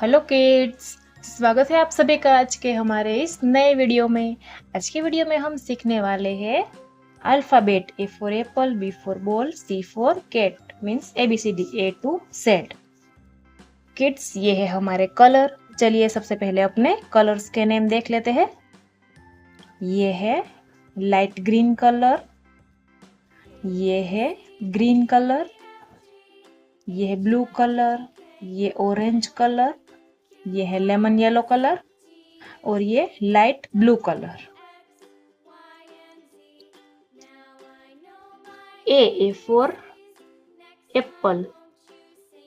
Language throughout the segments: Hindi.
हेलो किड्स, स्वागत है आप सभी का आज के हमारे इस नए वीडियो में। आज के वीडियो में हम सीखने वाले हैं alphabet. A for apple, B for ball, C for cat, means ABCD A to Z। Kids, ये है हमारे कलर। चलिए सबसे पहले अपने कलर्स के नेम देख लेते हैं। ये है लाइट ग्रीन कलर, ये है ग्रीन कलर, ये है ब्लू कलर, ये ऑरेंज कलर, ये है लेमन येलो कलर और ये light blue colour. A for apple,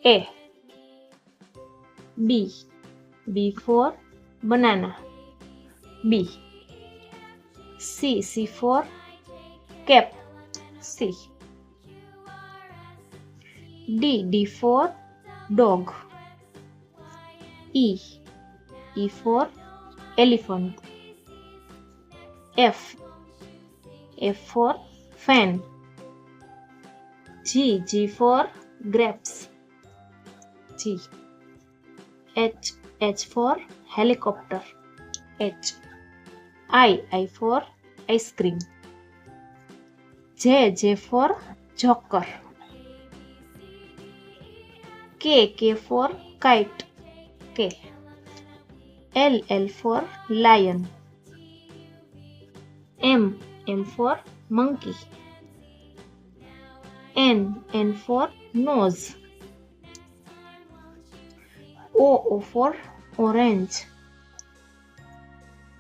A. B for banana, B. C for cap, C. D for dog, E for elephant, F for fan, G for grapes, G. H for helicopter, H. I for ice cream, J for joker, K for kite, K. L for lion, M for monkey, N for nose, O for orange,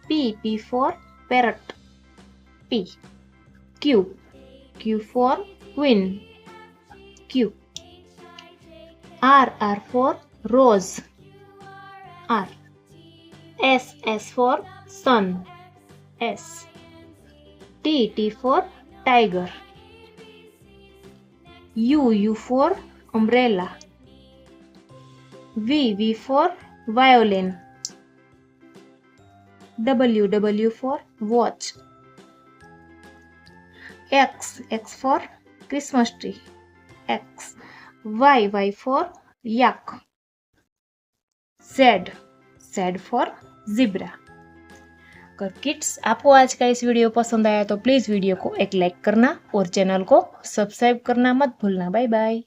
P for parrot, P. Q for queen, Q. R for rose, R. S for sun, S. T for tiger, U for umbrella, V for violin, W for watch, X for Christmas tree, X. Y for yak, Z for zebra. अगर किड्स आपको आज का इस वीडियो पसंद आया तो प्लीज़ वीडियो को एक लाइक करना और चैनल को सब्सक्राइब करना मत भूलना। Bye bye.